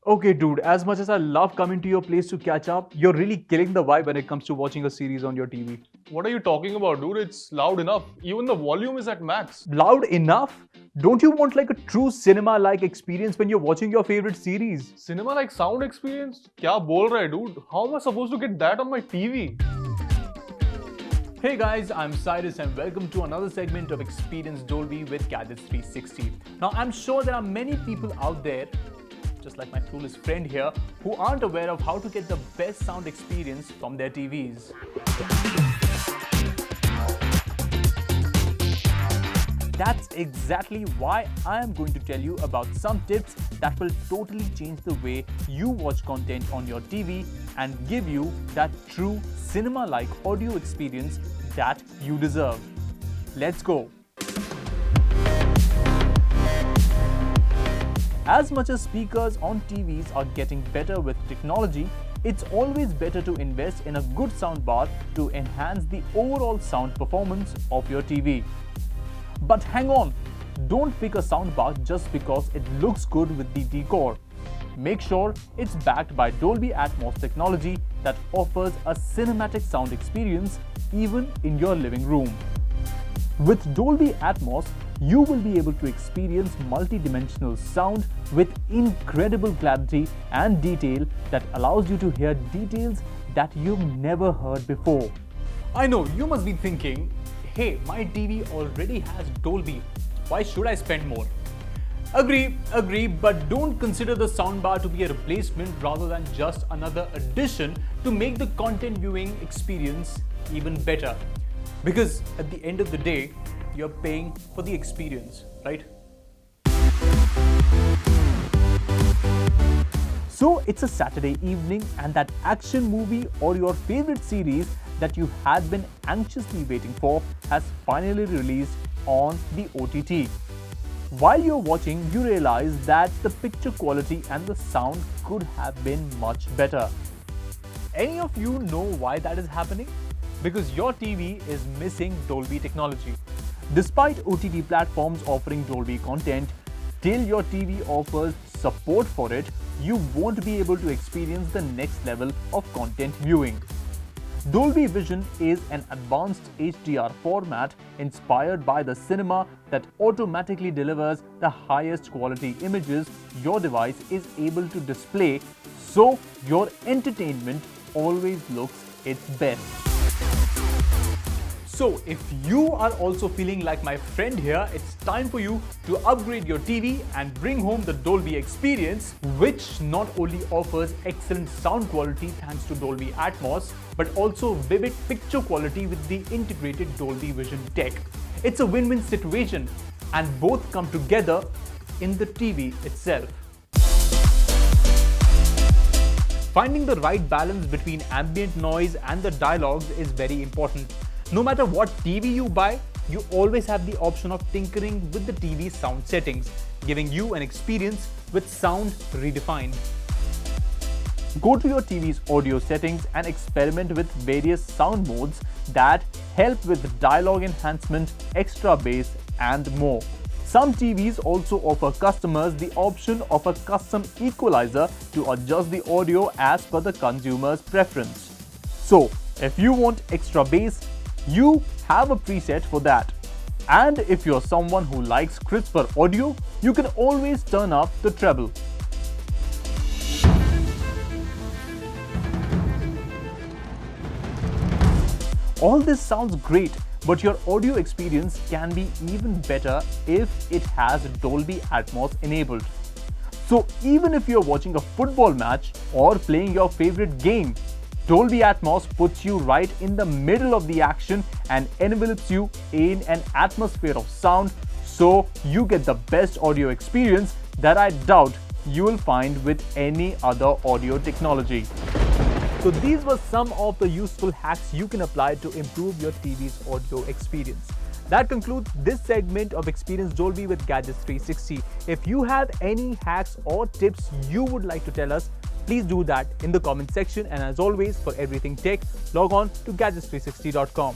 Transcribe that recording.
Okay, dude, as much as I love coming to your place to catch up, you're really killing the vibe when it comes to watching a series on your TV. What are you talking about, dude? It's loud enough. Even the volume is at max. Loud enough? Don't you want like a true cinema like experience when you're watching your favorite series? Cinema like sound experience? क्या बोल रहा है, dude? How am I supposed to get that on my TV? Hey guys, I'm Cyrus and welcome to another segment of Experience Dolby with Gadgets 360. Now, I'm sure there are many people out there, just like my clueless friend here, who aren't aware of how to get the best sound experience from their TVs. That's exactly why I am going to tell you about some tips that will totally change the way you watch content on your TV and give you that true cinema-like audio experience that you deserve. Let's go! As much as speakers on TVs are getting better with technology, it's always better to invest in a good soundbar to enhance the overall sound performance of your TV. But hang on, don't pick a soundbar just because it looks good with the decor. Make sure it's backed by Dolby Atmos technology that offers a cinematic sound experience even in your living room. With Dolby Atmos, you will be able to experience multi-dimensional sound with incredible clarity and detail that allows you to hear details that you've never heard before. I know, you must be thinking, hey, my TV already has Dolby. Why should I spend more? Agree, but don't consider the soundbar to be a replacement rather than just another addition to make the content viewing experience even better. Because at the end of the day, you're paying for the experience, right? So it's a Saturday evening and that action movie or your favorite series that you had been anxiously waiting for has finally released on the OTT. While you're watching, you realize that the picture quality and the sound could have been much better. Any of you know why that is happening? Because your TV is missing Dolby technology. Despite OTT platforms offering Dolby content, till your TV offers support for it, you won't be able to experience the next level of content viewing. Dolby Vision is an advanced HDR format inspired by the cinema that automatically delivers the highest quality images your device is able to display, so your entertainment always looks its best. So if you are also feeling like my friend here, it's time for you to upgrade your TV and bring home the Dolby experience, which not only offers excellent sound quality thanks to Dolby Atmos, but also vivid picture quality with the integrated Dolby Vision tech. It's a win-win situation and both come together in the TV itself. Finding the right balance between ambient noise and the dialogues is very important. No matter what TV you buy, you always have the option of tinkering with the TV sound settings, giving you an experience with sound redefined. Go to your TV's audio settings and experiment with various sound modes that help with dialogue enhancement, extra bass, and more. Some TVs also offer customers the option of a custom equalizer to adjust the audio as per the consumer's preference. So, if you want extra bass, you have a preset for that. And if you're someone who likes crisper audio, you can always turn up the treble. All this sounds great, but your audio experience can be even better if it has Dolby Atmos enabled. So even if you're watching a football match or playing your favorite game, Dolby Atmos puts you right in the middle of the action and envelops you in an atmosphere of sound, so you get the best audio experience that I doubt you will find with any other audio technology. So these were some of the useful hacks you can apply to improve your TV's audio experience. That concludes this segment of Experience Dolby with Gadgets 360. If you have any hacks or tips you would like to tell us, please do that in the comment section, and as always, for everything tech, log on to gadgets360.com.